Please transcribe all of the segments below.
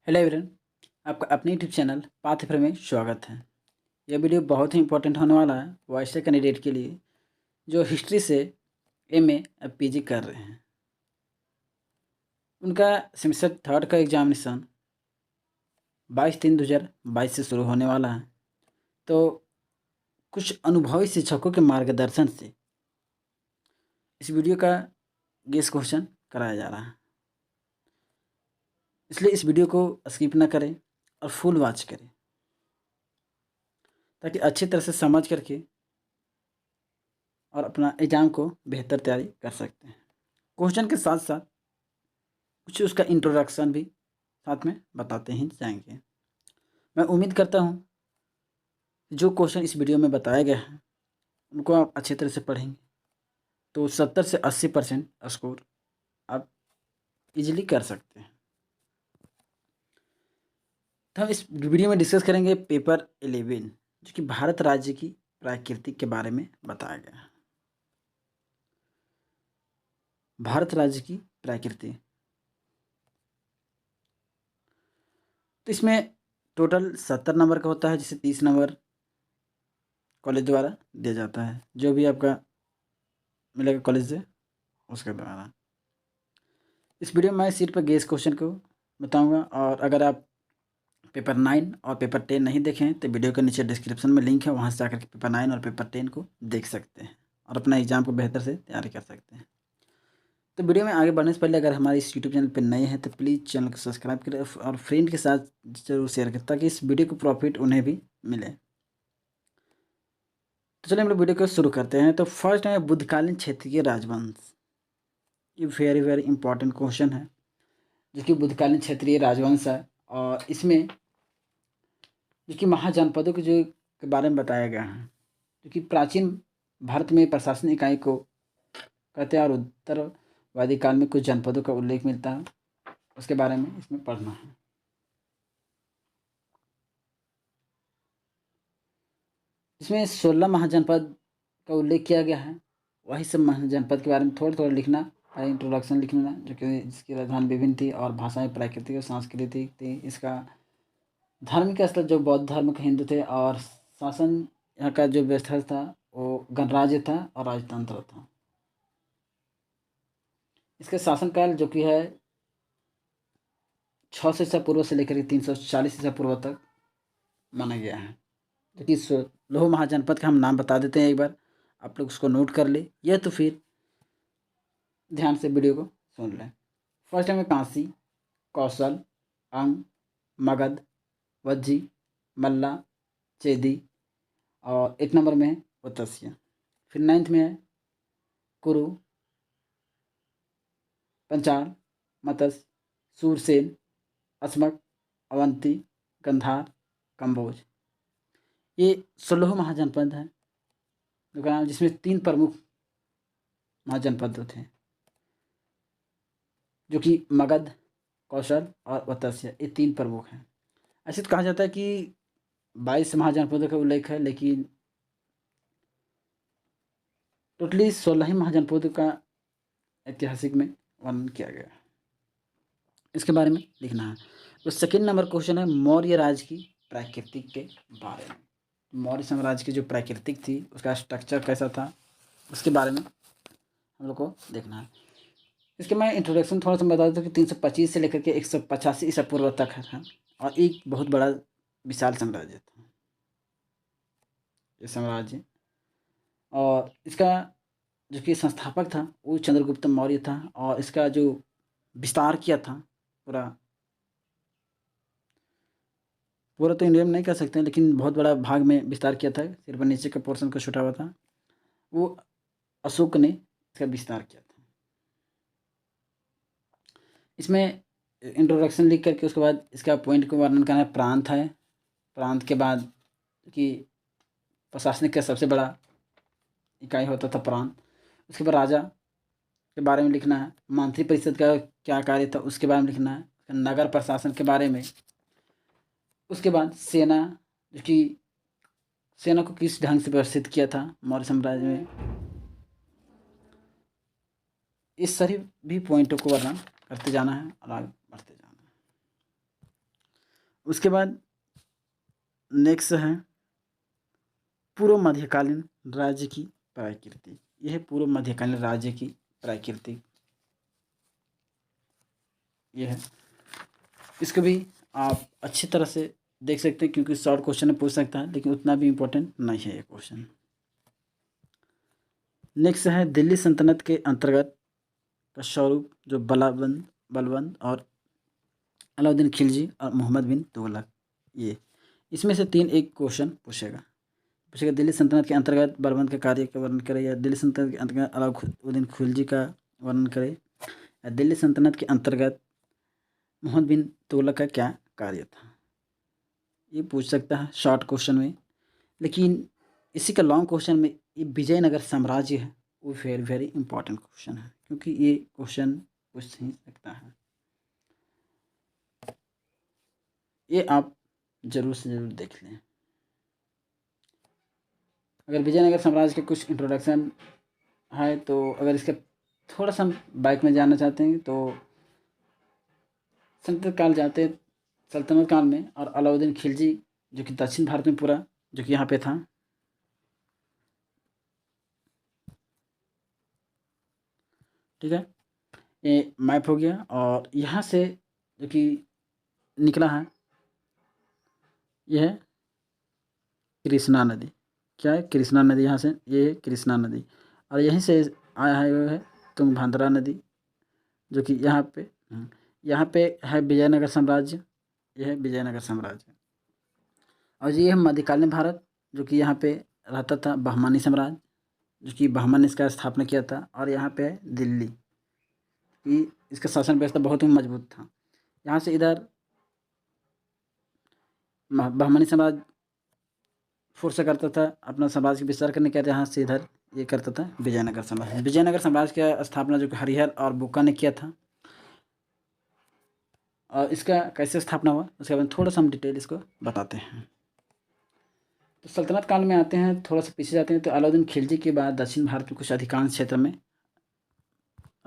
Hello everyone, आपका अपने YouTube channel पाथफर में स्वागत है। यह वीडियो बहुत ही इंपॉर्टेंट होने वाला है वॉइस कैंडिडेट के लिए जो हिस्ट्री से एमए या पीजी कर रहे हैं। उनका सेमेस्टर थर्ड का एग्जामिनेशन 22/3/2022 से शुरू होने वाला है। तो कुछ अनुभवी शिक्षकों के मार्गदर्शन से इस वीडियो का गेस क्वेश्चन कराया जा रहा है, इसलिए इस वीडियो को स्किप ना करें और फुल वॉच करें ताकि अच्छी तरह से समझ करके और अपना एग्ज़ाम को बेहतर तैयारी कर सकते हैं। क्वेश्चन के साथ साथ कुछ उसका इंट्रोडक्शन भी साथ में बताते ही जाएंगे। मैं उम्मीद करता हूँ जो क्वेश्चन इस वीडियो में बताया गया है उनको आप अच्छी तरह से पढ़ेंगे तो 70 से 80% स्कोर आप इजीली कर सकते हैं। तो हम इस वीडियो में डिस्कस करेंगे पेपर 11 जो कि भारत राज्य की प्राकृतिक के बारे में बताया गया है। भारत राज्य की प्राकृति, तो इसमें टोटल 70 नंबर का होता है, जिसे 30 नंबर कॉलेज द्वारा दिया जाता है। जो भी आपका मिलेगा कॉलेज से उसके द्वारा। इस वीडियो में मैं सीट पर गेस क्वेश्चन को बताऊंगा, और अगर आप पेपर 9 और पेपर 10 नहीं देखें तो वीडियो के नीचे डिस्क्रिप्शन में लिंक है, वहां से जाकर के पेपर 9 और पेपर 10 को देख सकते हैं और अपना एग्जाम को बेहतर से तैयारी कर सकते हैं। तो वीडियो में आगे बढ़ने से पहले अगर हमारे इस यूट्यूब चैनल पर नए हैं तो प्लीज़ चैनल को सब्सक्राइब करें और फ्रेंड के साथ जरूर शेयर करें ताकि इस वीडियो को प्रॉफिट उन्हें भी मिले। तो चलिए हम लोग वीडियो को शुरू करते हैं। तो फर्स्ट है बुद्धकालीन क्षेत्रीय राजवंश। ये वेरी वेरी इंपॉर्टेंट क्वेश्चन है जो कि बुद्धकालीन क्षेत्रीय राजवंश है, और इसमें जो कि महाजनपदों के बारे में बताया गया है, जो कि प्राचीन भारत में प्रशासन इकाई को कहते हैं, और उत्तरवादी काल में कुछ जनपदों का उल्लेख मिलता है, उसके बारे में इसमें पढ़ना है। इसमें 16 महाजनपद का उल्लेख किया गया है। वही सब महाजनपद के बारे में थोड़ा थोड़ा लिखना है, इंट्रोडक्शन लिखना, जो कि जिसकी राजधानी विभिन्न थी और भाषाएं प्राकृतिक और सांस्कृतिक थी। इसका धार्मिक स्थल जो बौद्ध धर्म के हिंदू थे, और शासन यहाँ का जो व्यवस्था था वो गणराज्य था और राजतंत्र था। इसके शासनकाल जो कि है 600 ईसा पूर्व से लेकर 340 ईसा पूर्व तक माना गया है। जो कि लोह महाजनपद का हम नाम बता देते हैं, एक बार आप लोग उसको नोट कर ले, यह तो फिर ध्यान से वीडियो को सुन लें। फर्स्ट में काशी, कौशल, अंग, मगध, वज्जी, मल्ला, चेदी, और 8 नंबर में है उत्तस्य। फिर 9th में है कुरु, पंचाल, मत्स्य, सूरसेन, अस्मक, अवंती, गंधार, कंबोज। ये 16 महाजनपद हैं जिसमें 3 प्रमुख महाजनपद थे जो कि मगध, कौशल और वत्स्य, ये 3 प्रमुख हैं। ऐसे तो कहा जाता है कि 22 महाजनपदों का उल्लेख है, लेकिन टोटली 16 ही महाजनपदों का ऐतिहासिक में वर्णन किया गया है। इसके बारे में लिखना है। तो सेकंड नंबर क्वेश्चन है मौर्य राज की प्राकृतिक के बारे में। मौर्य साम्राज्य की जो प्राकृतिक थी उसका स्ट्रक्चर कैसा था उसके बारे में हम लोग को देखना है। इसके मैं इंट्रोडक्शन थोड़ा सा बता देता हूँ कि 325 से लेकर के 185 ईसा पूर्व तक है, और एक बहुत बड़ा विशाल साम्राज्य था ये साम्राज्य। और इसका जो कि संस्थापक था वो चंद्रगुप्त मौर्य था, और इसका जो विस्तार किया था पूरा पूरा तो इंडिया में नहीं कह सकते हैं, लेकिन बहुत बड़ा भाग में विस्तार किया था। सिर्फ नीचे का पोर्शन को छुटा हुआ था, वो अशोक ने इसका विस्तार किया था। इसमें इंट्रोडक्शन लिख करके उसके बाद इसका पॉइंट को वर्णन करना है। प्रांत है, प्रांत के बाद कि प्रशासनिक का सबसे बड़ा इकाई होता था प्रांत। उसके बाद राजा के बारे में लिखना है। मंत्री परिषद का क्या कार्य था उसके बारे में लिखना है। नगर प्रशासन के बारे में। उसके बाद सेना, जो कि सेना को किस ढंग से व्यवस्थित किया था मौर्य साम्राज्य में, इस सभी भी पॉइंटों को वर्णन करते जाना है और आगे बढ़ते जाना है। उसके बाद नेक्स्ट है पूर्व मध्यकालीन राज्य की प्रकृति। यह है पूर्व मध्यकालीन राज्य की प्रकृति, यह है। इसको भी आप अच्छी तरह से देख सकते हैं क्योंकि शॉर्ट क्वेश्चन में पूछ सकता है, लेकिन उतना भी इम्पोर्टेंट नहीं है ये क्वेश्चन। नेक्स्ट है दिल्ली सल्तनत के अंतर्गत का स्वरूप, जो बलबंद बलबंद और अलाउद्दीन खिलजी और मोहम्मद बिन तुगलक, ये इसमें से 3 एक क्वेश्चन पूछेगा। दिल्ली सल्तनत के अंतर्गत बलबंद के कार्य का वर्णन करें, या दिल्ली सल्तनत के अंतर्गत अलाउद्दीन खिलजी का वर्णन करें, या दिल्ली सल्तनत के अंतर्गत मोहम्मद बिन तुगलक का क्या कार्य था। ये पूछ सकता है शॉर्ट क्वेश्चन में, लेकिन इसी का लॉन्ग क्वेश्चन में ये विजयनगर साम्राज्य है, वो वेरी वेरी इंपॉर्टेंट क्वेश्चन है, क्योंकि ये क्वेश्चन पूछ ही सकता है। ये आप जरूर से जरूर देख लें। अगर विजयनगर साम्राज्य के कुछ इंट्रोडक्शन है, तो अगर इसके थोड़ा सा बैक में जानना चाहते हैं तो सल्तनत काल में, और अलाउद्दीन खिलजी जो कि दक्षिण भारत में पूरा, जो कि यहाँ पे था, ठीक है। ये मैप हो गया, और यहाँ से जो कि निकला है, यह है कृष्णा नदी। क्या है? कृष्णा नदी। यहाँ से ये है कृष्णा नदी, और यहीं से आया है वो है तुंगभद्रा नदी, जो कि यहाँ पे है विजयनगर साम्राज्य। यह है विजयनगर साम्राज्य। और ये है मध्यकालीन भारत, जो कि यहाँ पे रहता था बहमानी साम्राज्य, जो कि बहमन ने इसका स्थापना किया था। और यहाँ पे है दिल्ली, कि इसका शासन व्यवस्था बहुत ही मजबूत था। यहाँ से इधर बहमनी साम्राज्य फोर्स करता था अपना साम्राज्य विस्तार करने के, यहाँ से इधर ये करता था विजयनगर साम्राज्य। विजयनगर साम्राज्य की स्थापना जो कि हरिहर और बुक्का ने किया था। और इसका कैसे स्थापना हुआ उसके बारे में थोड़ा सा हम डिटेल इसको बताते हैं। तो सल्तनत काल में आते हैं, थोड़ा सा पीछे जाते हैं, तो अलाउद्दीन खिलजी के बाद दक्षिण भारत में कुछ अधिकांश क्षेत्र में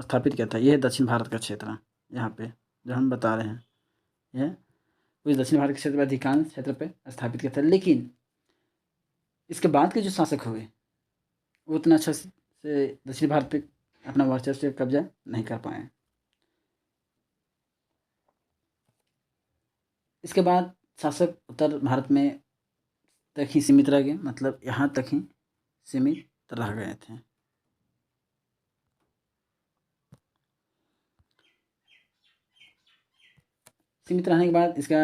स्थापित किया था। यह है दक्षिण भारत का क्षेत्र, यहाँ पे जो हम बता रहे हैं, यह कुछ दक्षिण भारत के क्षेत्र में अधिकांश क्षेत्र पे स्थापित किया था। लेकिन इसके बाद के जो शासक हुए वो उतना अच्छा से दक्षिण भारत पे अपना वर्चस्व कब्जा नहीं कर पाए। इसके बाद शासक उत्तर भारत में तक ही सीमित रह गए, मतलब यहाँ तक ही सीमित रह गए थे। सीमित रहने के बाद इसका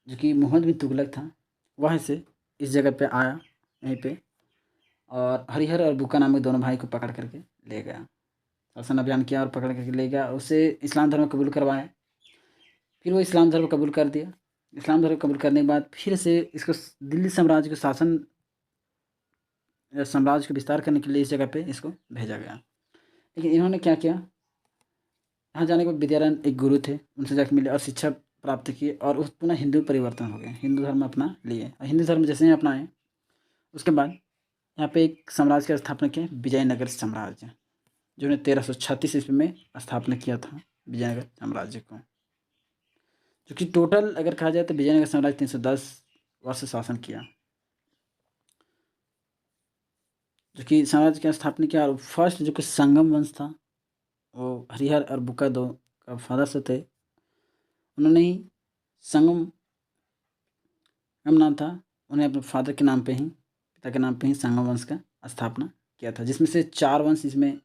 जो कि मोहम्मद बिन तुगलक था, वह से इस जगह पे आया, यहीं पे, और हरिहर और बुक्का नामक दोनों भाई को पकड़ करके ले गया, शासन अभियान किया और पकड़ करके ले गया। उससे इस्लाम धर्म कबूल करवाया। फिर वो इस्लाम धर्म कबूल कर दिया। इस्लाम धर्म कबूल करने के बाद फिर से इसको दिल्ली साम्राज्य को साम्राज्य को विस्तार करने के लिए इस जगह पे इसको भेजा गया। लेकिन इन्होंने क्या किया, यहाँ जाने के बाद विद्यारण्य एक गुरु थे, उनसे जाकर मिले और शिक्षा प्राप्त की, और उस पुनः हिंदू परिवर्तन हो गए, हिंदू धर्म अपना लिए। और हिंदू धर्म जैसे ही अपनाए, उसके बाद यहाँ पे एक साम्राज्य की स्थापना की, विजयनगर साम्राज्य, जिन्होंने 1336 ईस्वी में स्थापना किया था विजयनगर साम्राज्य को। जो कि टोटल अगर कहा जाए तो विजयनगर साम्राज्य 310 वर्ष शासन किया, जो कि साम्राज्य की स्थापना किया। और फर्स्ट जो कि संगम वंश था, वो हरिहर और बुक्का दो का फादर से थे, उन्होंने ही संगम नाम था, उन्हें अपने फादर के नाम पे ही, पिता के नाम पे ही संगम वंश का स्थापना किया था, जिसमें से 4 वंश इसमें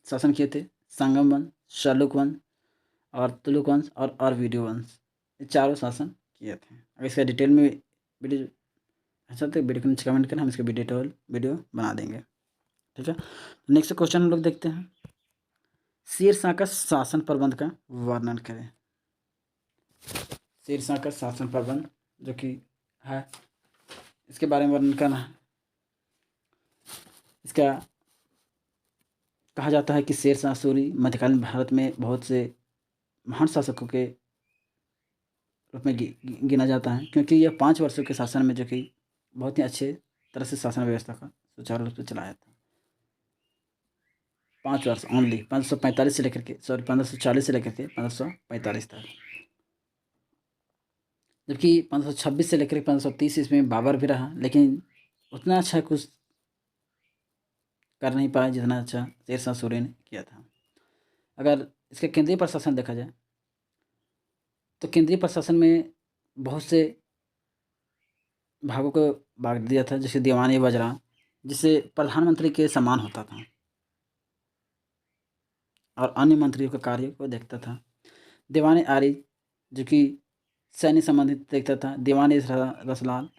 शासन किए थे, संगम वंश, शल्लुक वंश और तुलुक वंश और अरवीडीय वंश। ये चारों शासन किए थे। अगर इसका डिटेल में वीडियो अच्छा तो वीडियो को नीचे कमेंट करें, हम इसका डिटेल वीडियो बना देंगे, ठीक है। नेक्स्ट क्वेश्चन हम लोग देखते हैं, शेरशाह का शासन प्रबंध का वर्णन करें। शेरशाह का शासन प्रबंध जो कि है, इसके बारे में वर्णन करना है। इसका कहा जाता है कि शेरशाह सूरी मध्यकालीन भारत में बहुत से महान शासकों के रूप में गिना जाता है, क्योंकि यह 5 वर्षों के शासन में जो कि बहुत ही अच्छे तरह से शासन व्यवस्था का सुचारू रूप से चलाया था। 5 वर्ष ओनली, 1545 से लेकर के 1540 से लेकर के 1545 तक। जबकि 1526 से लेकर 1530 इसमें बाबर भी रहा, लेकिन उतना अच्छा कुछ कर नहीं पाया जितना अच्छा शेरशाह सूरी ने किया था। अगर इसका केंद्रीय प्रशासन देखा जाए तो केंद्रीय प्रशासन में बहुत से भागों को बांट दिया था, जैसे दीवान वज़ीर जिसे प्रधानमंत्री के समान होता था और अन्य मंत्रियों के कार्य को देखता था। दीवान आरिज जो कि सैन्य संबंधित देखता था। दीवान रसलाल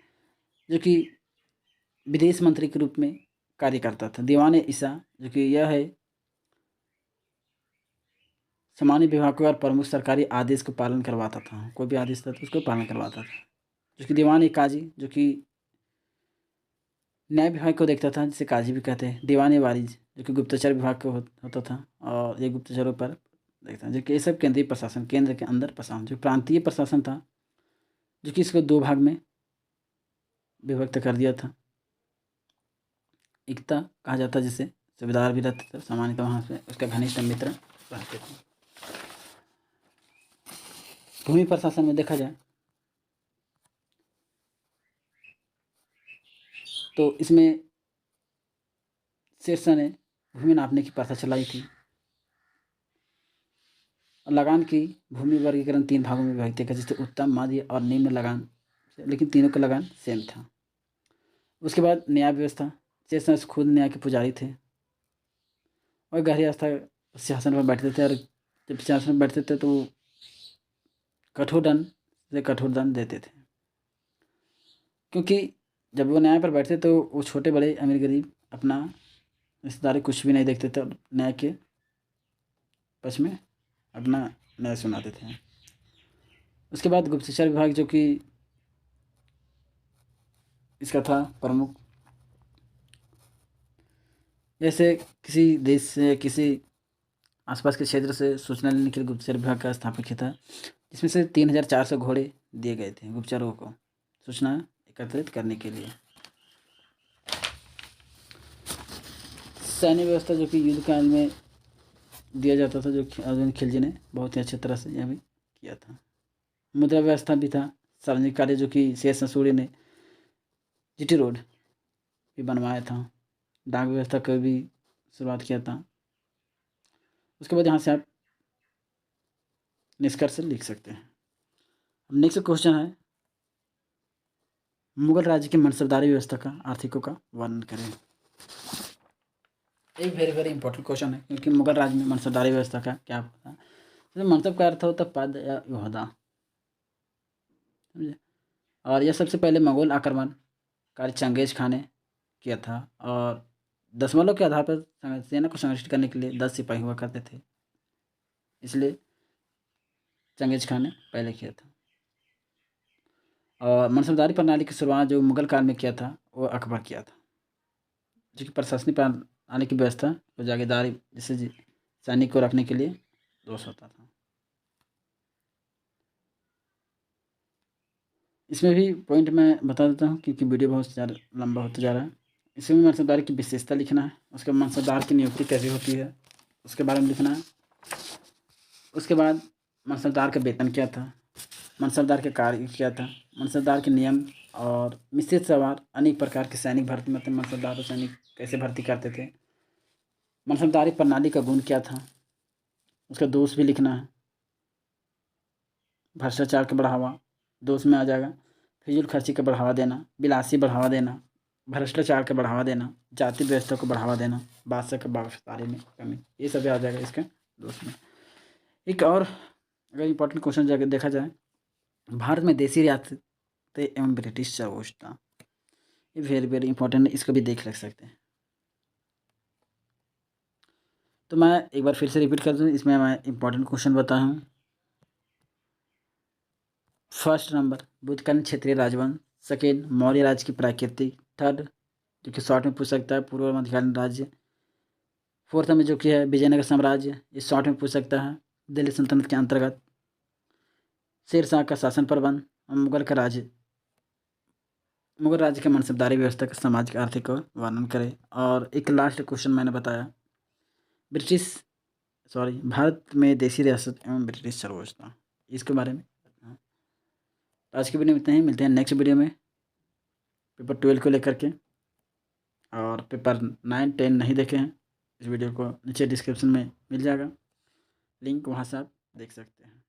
जो कि विदेश मंत्री के रूप में कार्य करता था। दीवान ईसा जो कि यह है सामान्य विभागों और प्रमुख सरकारी आदेश को पालन करवाता था, कोई भी आदेश था तो उसको पालन करवाता था। जो कि दीवान काजी जो कि न्याय विभाग को देखता था, जिसे काजी भी कहते हैं। दीवान वारिज जो कि गुप्तचर विभाग को होता था और ये गुप्तचरों पर देखता था। जो कि ये सब केंद्रीय प्रशासन, केंद्र के अंदर प्रशासन। जो प्रांतीय प्रशासन था जो कि इसको 2 भाग में विभक्त कर दिया था। एकता कहा जाता है जिसे, सूबेदार भी रहते थे सामान्यतः वहाँ पे उसका घनिष्ठ मित्र रहते थे। भूमि प्रशासन में देखा जाए तो इसमें शेरशाह ने भूमि नापने की प्रथा चलाई थी। लगान की भूमि वर्गीकरण 3 भागों में विभक्त है, जैसे उत्तम, मध्य और निम्न लगान, लेकिन तीनों का लगान सेम था। उसके बाद न्याय व्यवस्था, शेरशाह खुद न्याय के पुजारी थे और गहरी आस्था सिंहासन पर बैठते थे, और जब सिंहासन पर बैठते थे तो वो कठोर दंड से कठोर दंड देते थे, क्योंकि जब वो न्याय पर बैठते तो वो छोटे बड़े अमीर गरीब अपना रिश्तेदारी कुछ भी नहीं देखते थे और न्याय के पक्ष में अपना न्याय सुनाते थे। उसके बाद गुप्तचर विभाग जो कि इसका था प्रमुख, जैसे किसी देश से किसी आसपास के क्षेत्र से सूचना लेने के लिए गुप्तचर विभाग का स्थापित किया था, जिसमें से 3400 घोड़े दिए गए थे गुप्तचरों को सूचना एकत्रित करने के लिए। सैन्य व्यवस्था जो कि युद्ध काल में दिया जाता था, जो अर्जुन खिलजी ने बहुत ही अच्छी तरह से यह भी किया था। मुद्रा व्यवस्था भी था। सार्वजनिक कार्य जो कि शेरशाह सूरी ने जीटी रोड भी बनवाया था। डाक व्यवस्था का भी शुरुआत किया था। उसके बाद यहाँ से आप निष्कर्ष लिख सकते हैं। नेक्स्ट क्वेश्चन है, मुगल राज्य की मनसबदारी व्यवस्था का आर्थिकों का वर्णन करें। एक वेरी वेरी इंपॉर्टेंट क्वेश्चन है, क्योंकि मुगल राज्य में मनसबदारी व्यवस्था का क्या होता है। तो मनसब का अर्थ होता है पद या ओहदा, समझे। और यह सबसे पहले मंगोल आक्रमणकारी चंगेज खान ने किया था, और दशमलव के आधार पर सेना को संगठित करने के लिए 10 सिपाही हुआ करते थे, इसलिए चंगेज खान ने पहले किया था। और मनसबदारी प्रणाली की शुरुआत जो मुगल काल में किया था वो अकबर किया था, जो कि प्रशासनिक प्रणाली की व्यवस्था और जागीरदारी जैसे सैनिक को रखने के लिए दोष होता था। इसमें भी पॉइंट मैं बता देता हूँ, क्योंकि वीडियो बहुत ज़्यादा लंबा होता जा रहा है। इसमें मनसबदारी की विशेषता लिखना है, उसके मनसबदार की नियुक्ति कैसे होती है उसके बारे में लिखना है। उसके बाद मनसबदार का वेतन क्या था, मनसबदार के कार्य क्या था, मनसबदार के नियम और मिश्रित सवार अनेक प्रकार के सैनिक भर्ती, मतलब मनसबदार और सैनिक कैसे भर्ती करते थे। मनसबदारी प्रणाली का गुण क्या था, उसका दोष भी लिखना है। भ्रष्टाचार का बढ़ावा दोष में आ जाएगा। फिजूल खर्ची का बढ़ावा देना, विलासी बढ़ावा देना, भ्रष्टाचार का बढ़ावा देना, जाति व्यवस्था को बढ़ावा देना, बादशाह का वारसदारी में कमी, ये सब आ जाएगा इसके दोष में। एक और अगर इम्पोर्टेंट क्वेश्चन जाकर देखा जाए, भारत में देसी रियासतें एवं ब्रिटिश सर्वोच्चता, ये वेरी वेरी इंपॉर्टेंट है, इसको भी देख रख सकते हैं। तो मैं एक बार फिर से रिपीट कर दूँ, इसमें मैं इंपॉर्टेंट क्वेश्चन बताया हूँ। फर्स्ट नंबर बुद्धकालीन क्षेत्रीय राजवंश, सेकेंड मौर्य राज्य की प्राकृतिक, थर्ड जो कि शॉर्ट में पूछ सकता है पूर्व मध्यकालीन राज्य, फोर्थ में जो कि है विजयनगर साम्राज्य, ये शॉर्ट में पूछ सकता है दिल्ली सल्तनत के अंतर्गत, शेरशाह का शासन प्रबंध और मुगल राज्य के मनसबदारी व्यवस्था का सामाजिक आर्थिक और वर्णन करें। और एक लास्ट क्वेश्चन मैंने बताया भारत में देसी रियासत एवं ब्रिटिश सर्वोच्चता, इसके बारे में। तो आज की वीडियो में इतना ही, मिलते हैं नेक्स्ट वीडियो में पेपर 12 को लेकर के। और पेपर 9, 10 नहीं देखे हैं, इस वीडियो को नीचे डिस्क्रिप्शन में मिल जाएगा लिंक, वहाँ से आप देख सकते हैं।